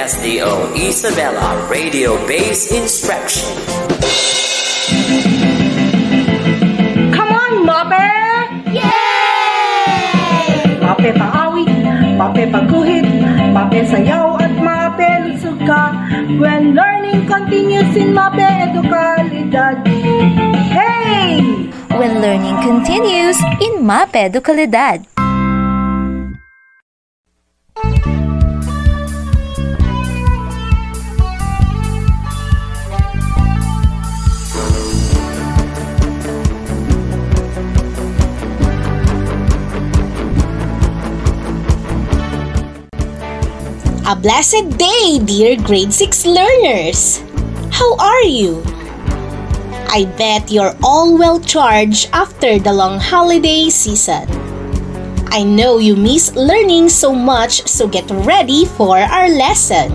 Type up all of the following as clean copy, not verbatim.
SDO Isabela Radio-Based Instruction. Come on, Mapeh! Yay! Mapeh paawit, Mapeh pagguhit, Mapeh sayaw at Mapeh lusog ka. When learning continues in Mapeh Edukalidad. Hey! When learning continues in Mapeh Edukalidad. A blessed day, dear grade 6 learners! How are you? I bet you're all well charged after the long holiday season. I know you miss learning so much, so get ready for our lesson.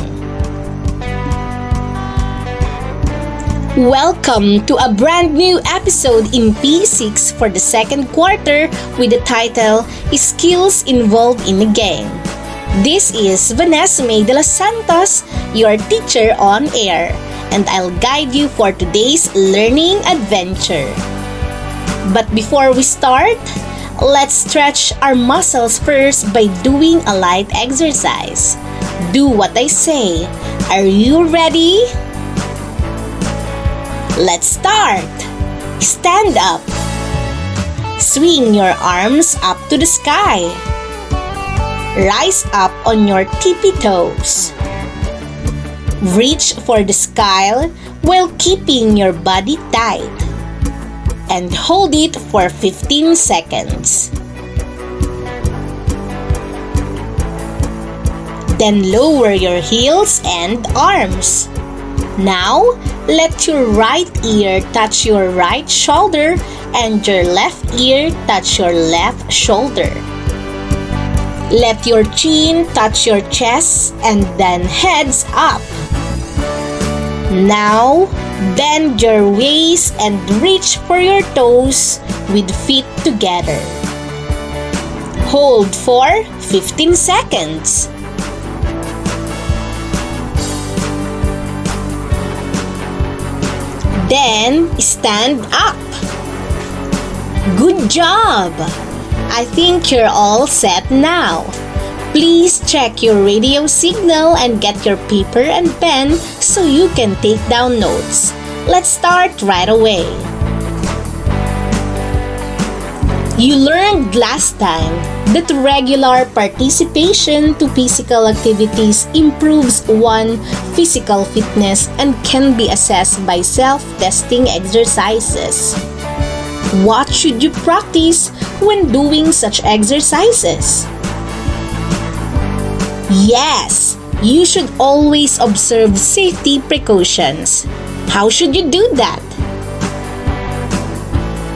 Welcome to a brand new episode in P6 for the second quarter with the title Skills Involved in the Game. This is Vanessa May de los Santos, your teacher on air, and I'll guide you for today's learning adventure. But before we start, let's stretch our muscles first by doing a light exercise. Do what I say. Are you ready? Let's start. Stand up. Swing your arms up to the sky. Rise up on your tippy toes. Reach for the sky while keeping your body tight. And hold it for 15 seconds. Then lower your heels and arms. Now, let your right ear touch your right shoulder and your left ear touch your left shoulder. Let your chin touch your chest and then heads up. Now, bend your waist and reach for your toes with feet together. Hold for 15 seconds. Then, stand up. Good job! I think you're all set now. Please check your radio signal and get your paper and pen so you can take down notes. Let's start right away. You learned last time that regular participation to physical activities improves one's physical fitness and can be assessed by self-testing exercises. What should you practice when doing such exercises? Yes, you should always observe safety precautions. How should you do that?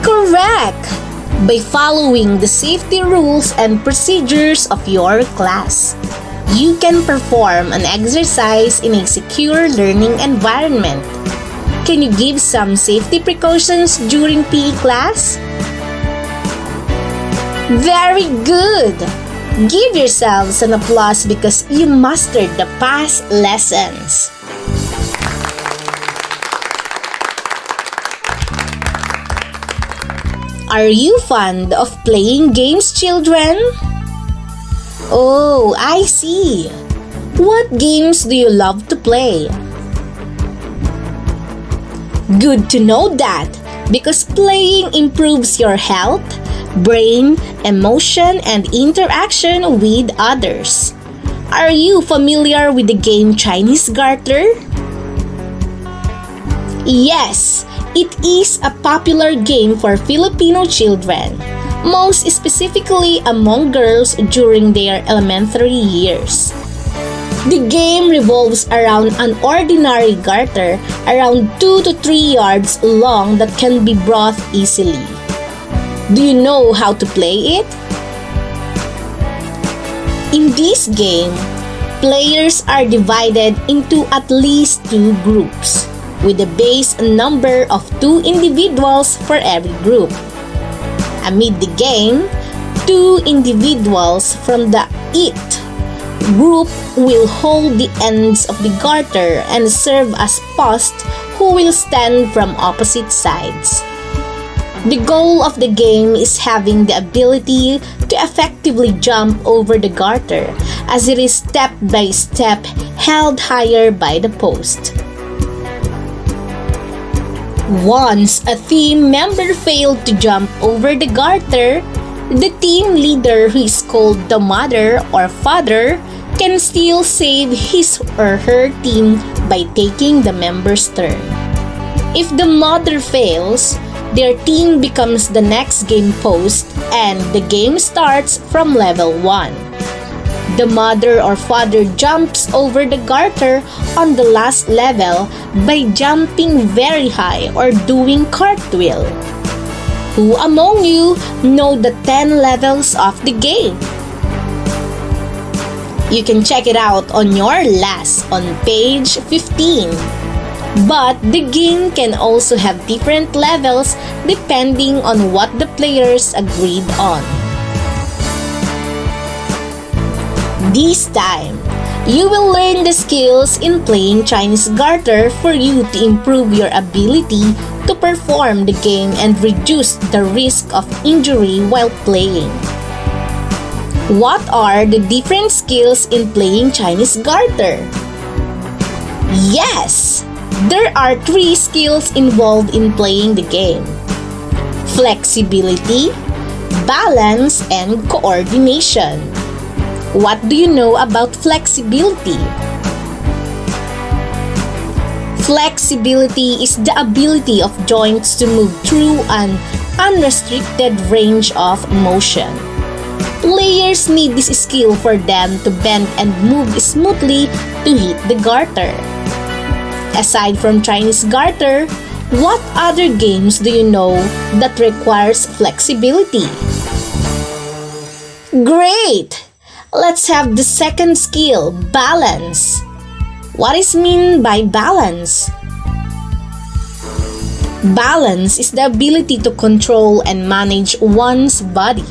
Correct! By following the safety rules and procedures of your class. You can perform an exercise in a secure learning environment. Can you give some safety precautions during PE class? Very good! Give yourselves an applause because you mastered the past lessons. Are you fond of playing games, children? Oh, I see. What games do you love to play? Good to know that, because playing improves your health, brain, emotion, and interaction with others. Are you familiar with the game Chinese garter? Yes, it is a popular game for Filipino children, most specifically among girls during their elementary years. The game revolves around an ordinary garter around 2 to 3 yards long that can be brought easily. Do you know how to play it? In this game, players are divided into at least 2 groups, with a base number of 2 individuals for every group. Amid the game, 2 individuals from the it group will hold the ends of the garter and serve as posts who will stand from opposite sides. The goal of the game is having the ability to effectively jump over the garter, as it is step by step held higher by the post. Once a team member failed to jump over the garter, the team leader, who is called the mother or father, can still save his or her team by taking the member's turn. If the mother fails, their team becomes the next game post and the game starts from level 1. The mother or father jumps over the garter on the last level by jumping very high or doing cartwheel. Who among you know the 10 levels of the game? You can check it out on your last on page 15. But the game can also have different levels depending on what the players agreed on. This time, you will learn the skills in playing Chinese garter for you to improve your ability to perform the game and reduce the risk of injury while playing. What are the different skills in playing Chinese garter? Yes! There are 3 skills involved in playing the game: flexibility, balance, and coordination. What do you know about flexibility? Flexibility is the ability of joints to move through an unrestricted range of motion. Players need this skill for them to bend and move smoothly to hit the garter. Aside from Chinese garter, what other games do you know that requires flexibility? Great! Let's have the second skill, balance. What is meant by balance? Balance is the ability to control and manage one's body.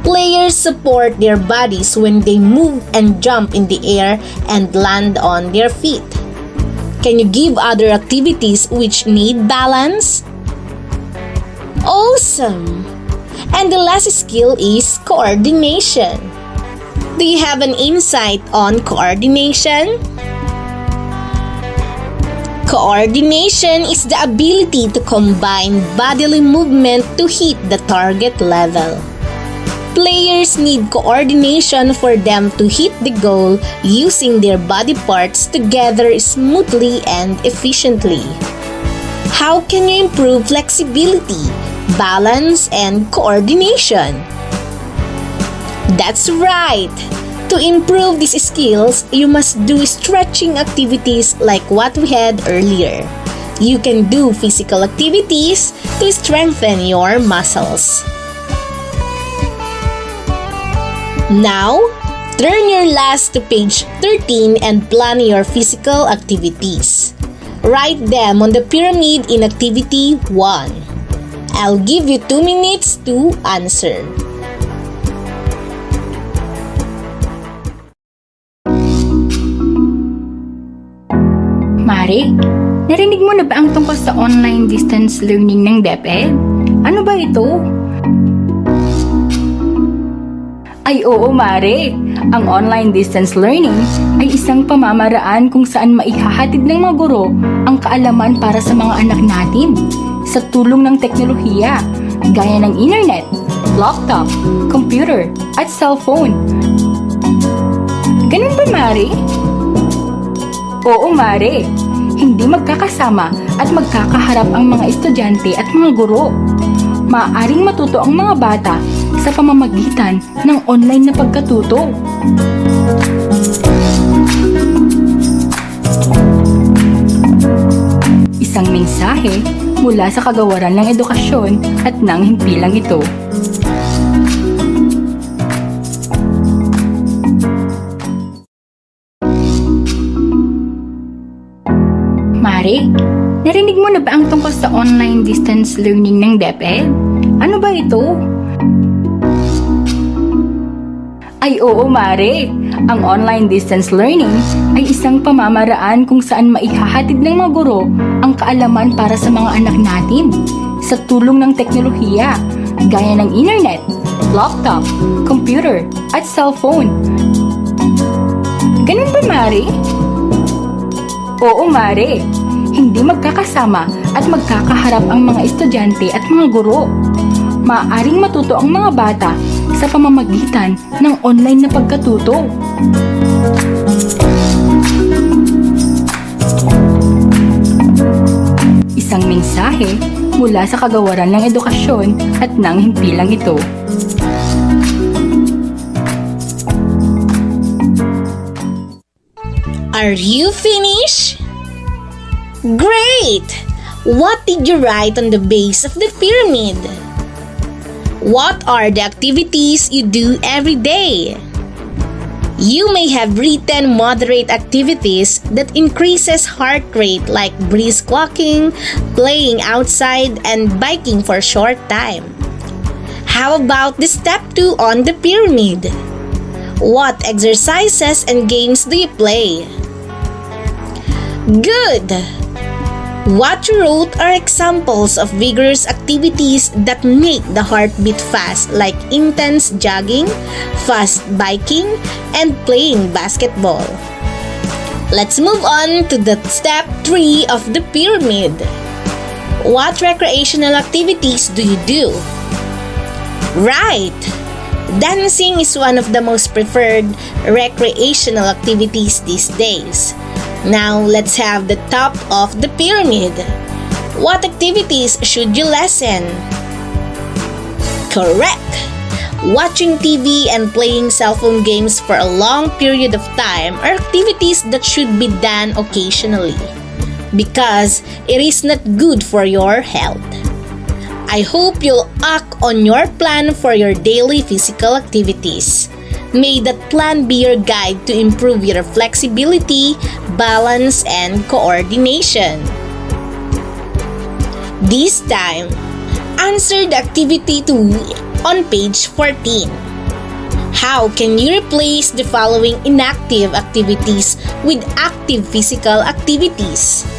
Players support their bodies when they move and jump in the air and land on their feet. Can you give other activities which need balance? Awesome! And the last skill is coordination. Do you have an insight on coordination? Coordination is the ability to combine bodily movement to hit the target level. Players need coordination for them to hit the goal using their body parts together smoothly and efficiently. How can you improve flexibility, balance, and coordination? That's right! To improve these skills, you must do stretching activities like what we had earlier. You can do physical activities to strengthen your muscles. Now, turn your last to page 13 and plan your physical activities. Write them on the pyramid in activity 1. I'll give you 2 minutes to answer. Mare, narinig mo na ba ang tungkol sa online distance learning ng DepEd? Ano ba ito? Ay oo, Mare. Ang online distance learning ay isang pamamaraan kung saan maihahatid ng mga guro ang kaalaman para sa mga anak natin sa tulong ng teknolohiya gaya ng internet, laptop, computer, at cellphone. Ganun ba, Mare? Oo, Mare. Hindi magkakasama at magkakaharap ang mga estudyante at mga guro. Maaaring matuto ang mga bata sa pamamagitan ng online na pagkatuto. Isang mensahe mula sa kagawaran ng edukasyon at ng himpilang ito. Mare, narinig mo na ba ang tungkol sa online distance learning ng DepEd? Ano ba ito? Ay oo, Mare. Ang online distance learning ay isang pamamaraan kung saan maihahatid ng mga guro ang kaalaman para sa mga anak natin sa tulong ng teknolohiya gaya ng internet, laptop, computer, at cellphone. Ganun ba, Mare? Oo, Mare. Hindi magkakasama at magkakaharap ang mga estudyante at mga guro. Maaaring matuto ang mga bata sa pamamagitan ng online na pagkatuto. Isang mensahe mula sa kagawaran ng edukasyon at ng himpilang ito. Are you finished? Great! What did you write on the base of the pyramid? What are the activities you do every day? You may have written moderate activities that increases heart rate like brisk walking, playing outside, and biking for a short time. How about the step 2 on the pyramid? What exercises and games do you play? Good! What you wrote are examples of vigorous activities that make the heart beat fast, like intense jogging, fast biking, and playing basketball. Let's move on to the step 3 of the pyramid. What recreational activities do you do? Right! Dancing is one of the most preferred recreational activities these days. Now, let's have the top of the pyramid. What activities should you lessen? Correct! Watching TV and playing cell phone games for a long period of time are activities that should be done occasionally because it is not good for your health. I hope you'll act on your plan for your daily physical activities. May that plan be your guide to improve your flexibility, balance, and coordination. This time, answer the activity 2 on page 14. How can you replace the following inactive activities with active physical activities?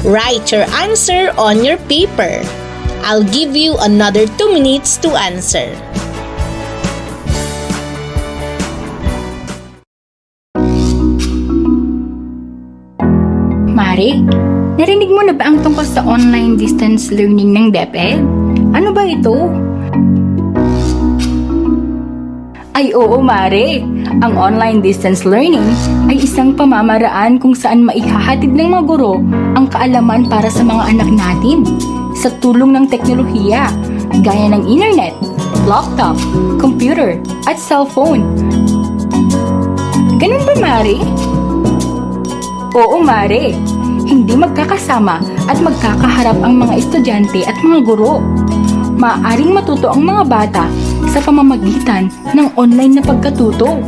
Write your answer on your paper. I'll give you another 2 minutes to answer. Mare, narinig mo na ba ang tungkol sa online distance learning ng DepEd? Ano ba ito? Ay oo, Mare. Ang online distance learning ay isang pamamaraan kung saan maihahatid ng mga guro ang kaalaman para sa mga anak natin sa tulong ng teknolohiya gaya ng internet, laptop, computer, at cellphone. Ganun ba, Mare? Oo, Mare. Hindi magkakasama at magkakaharap ang mga estudyante at mga guro. Maaaring matuto ang mga bata sa pamamagitan ng online na pagkatuto.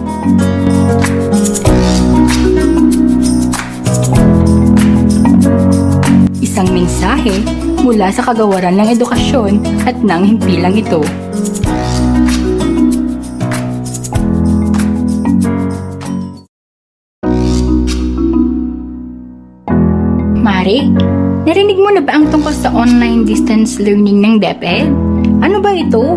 Isang mensahe mula sa kagawaran ng edukasyon at ng himpilang ito. Mare, narinig mo na ba ang tungkol sa online distance learning ng DepEd? Ano ba ito?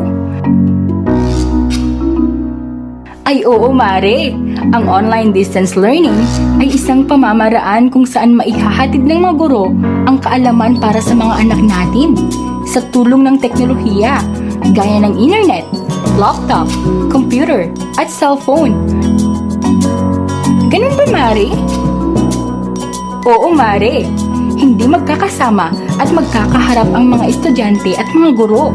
Ay oo, Mare. Ang online distance learning ay isang pamamaraan kung saan maihahatid ng mga guro ang kaalaman para sa mga anak natin sa tulong ng teknolohiya gaya ng internet, laptop, computer, at cellphone. Ganun ba, Mare? Oo, Mare. Hindi magkakasama at magkakaharap ang mga estudyante at mga guro.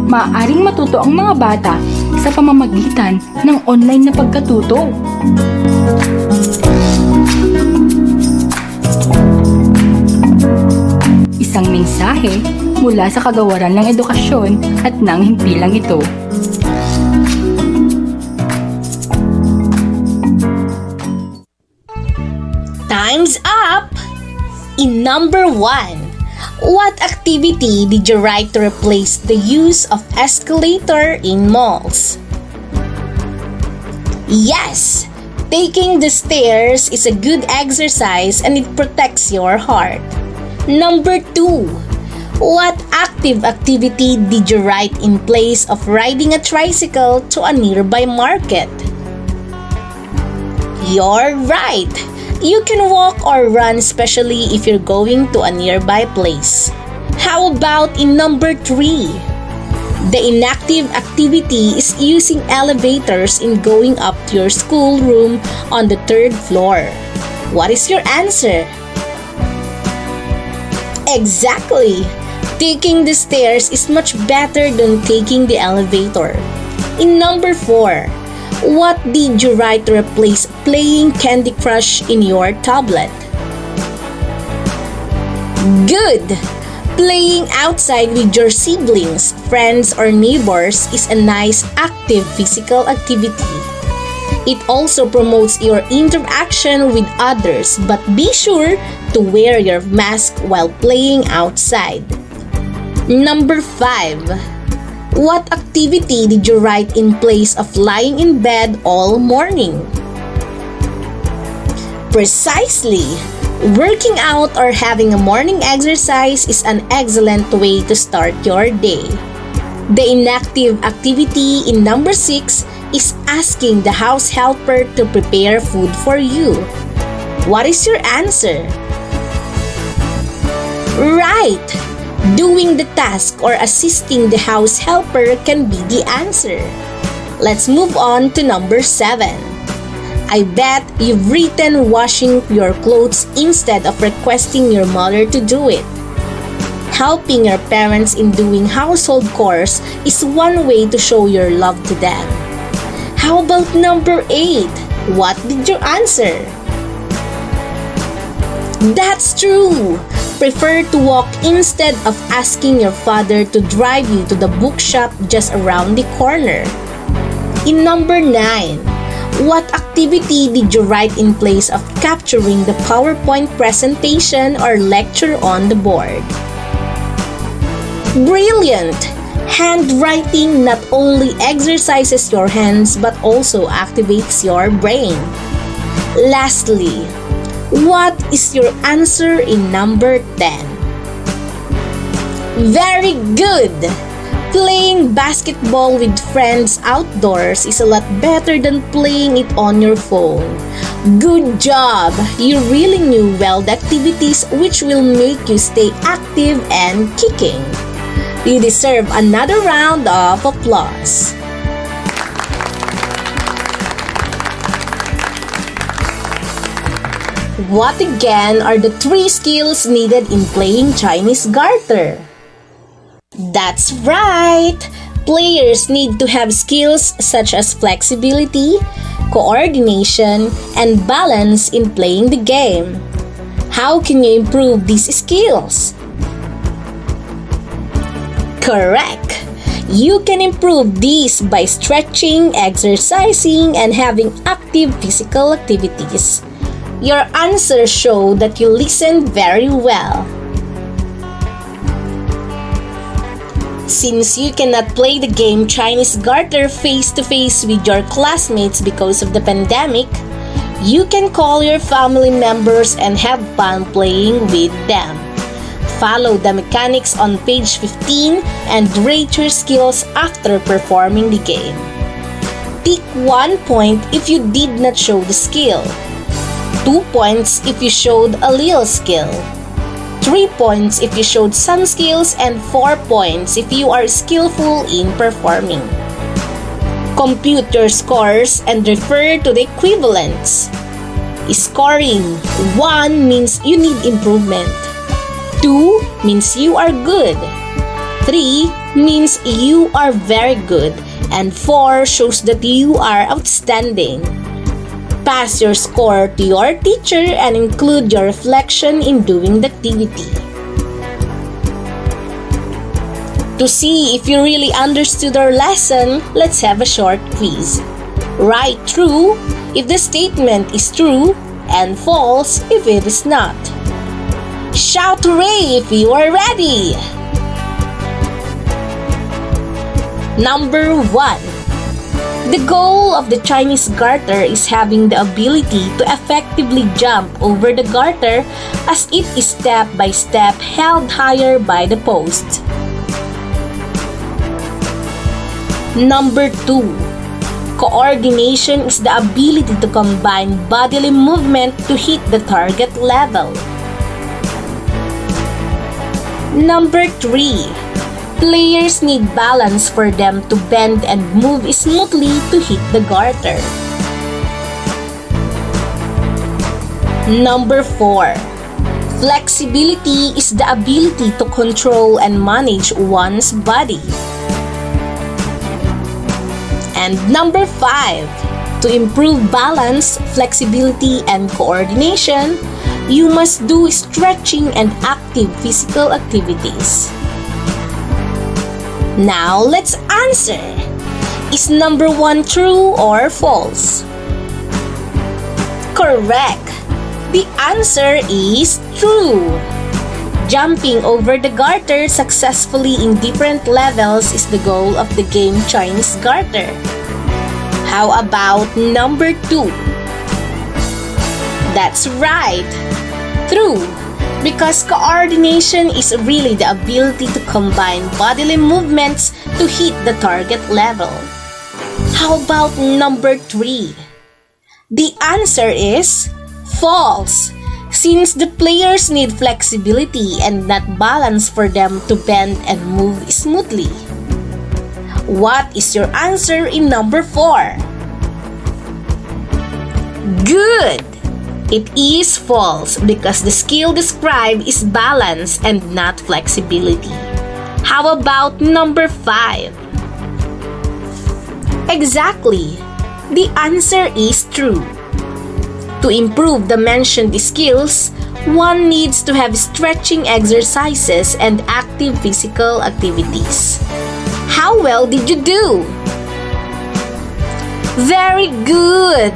Maaaring matuto ang mga bata sa pamamagitan ng online na pagkatuto. Isang mensahe mula sa kagawaran ng edukasyon at ng himpilang ito. Time's up! In number 1, what activity did you write to replace the use of escalator in malls? Yes! Taking the stairs is a good exercise and it protects your heart. Number 2. What active activity did you write in place of riding a tricycle to a nearby market? You're right! You can walk or run, especially if you're going to a nearby place. How about in number 3? The inactive activity is using elevators in going up to your schoolroom on the 3rd floor. What is your answer? Exactly! Taking the stairs is much better than taking the elevator. In number 4, what did you write to replace playing Candy Crush in your tablet? Good! Playing outside with your siblings, friends, or neighbors is a nice active physical activity. It also promotes your interaction with others, but be sure to wear your mask while playing outside. Number 5. What activity did you write in place of lying in bed all morning? Precisely! Working out or having a morning exercise is an excellent way to start your day. The inactive activity in number 6 is asking the house helper to prepare food for you. What is your answer? Right! Doing the task or assisting the house helper can be the answer. Let's move on to number 7. I bet you've written washing your clothes instead of requesting your mother to do it. Helping your parents in doing household chores is one way to show your love to them. How about number 8? What did you answer? That's true! Prefer to walk instead of asking your father to drive you to the bookshop just around the corner. In number 9, what activity did you write in place of capturing the PowerPoint presentation or lecture on the board? Brilliant! Handwriting not only exercises your hands but also activates your brain. Lastly, what is your answer in number 10? Very good! Playing basketball with friends outdoors is a lot better than playing it on your phone. Good job! You really knew well the activities which will make you stay active and kicking. You deserve another round of applause. What again are the 3 skills needed in playing Chinese garter? That's right! Players need to have skills such as flexibility, coordination, and balance in playing the game. How can you improve these skills? Correct! You can improve these by stretching, exercising, and having active physical activities. Your answers show that you listened very well. Since you cannot play the game Chinese garter face-to-face with your classmates because of the pandemic, you can call your family members and have fun playing with them. Follow the mechanics on page 15 and rate your skills after performing the game. Pick 1 point if you did not show the skill, 2 points if you showed a little skill, 3 points if you showed some skills, and 4 points if you are skillful in performing. Compute your scores and refer to the equivalents. Scoring 1 means you need improvement. 2 means you are good. 3 means you are very good. And 4 shows that you are outstanding. Pass your score to your teacher and include your reflection in doing the activity. To see if you really understood our lesson, let's have a short quiz. Write true if the statement is true and false if it is not. Shout hooray if you are ready! Number 1. The goal of the Chinese garter is having the ability to effectively jump over the garter as it is step by step held higher by the post. Number 2. Coordination is the ability to combine bodily movement to hit the target level. Number 3. Players need balance for them to bend and move smoothly to hit the garter. Number 4. Flexibility is the ability to control and manage one's body. And number 5. To improve balance, flexibility, and coordination, you must do stretching and active physical activities. Now, let's answer. Is number 1 true or false? Correct. The answer is true. Jumping over the garter successfully in different levels is the goal of the game Chinese garter. How about number 2? That's right. True. Because coordination is really the ability to combine bodily movements to hit the target level. How about number 3? The answer is false, since the players need flexibility and not balance for them to bend and move smoothly. What is your answer in number 4? Good! It is false because the skill described is balance and not flexibility. How about number 5? Exactly. The answer is true. To improve the mentioned skills, one needs to have stretching exercises and active physical activities. How well did you do? Very good!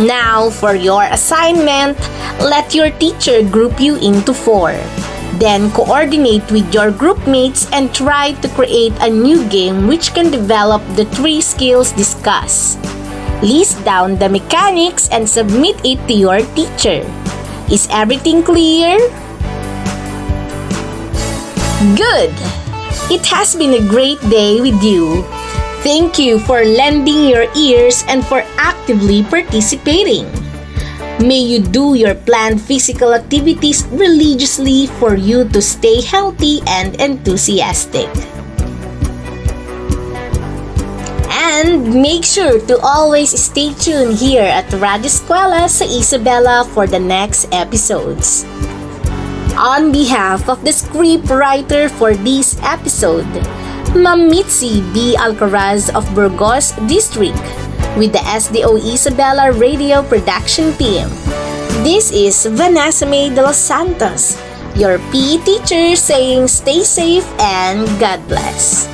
Now, for your assignment, let your teacher group you into 4. Then, coordinate with your group mates and try to create a new game which can develop the 3 skills discussed. List down the mechanics and submit it to your teacher. Is everything clear? Good! It has been a great day with you. Thank you for lending your ears and for actively participating. May you do your planned physical activities religiously for you to stay healthy and enthusiastic. And make sure to always stay tuned here at Radyo Eskwela sa Isabela for the next episodes. On behalf of the script writer for this episode, Ma'am Mitzi B. Alcaraz of Burgos District, with the SDO Isabela Radio Production Team. This is Vanessa May de los Santos, your PE teacher, saying stay safe and God bless.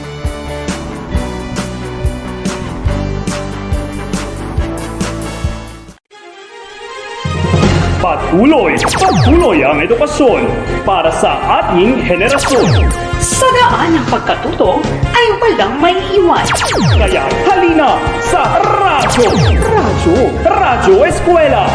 Patuloy ang edukasyon para sa ating henerasyon. Sa daan ng pagkatuto ay walang may iwan. Kaya halina sa Radyo Eskwela.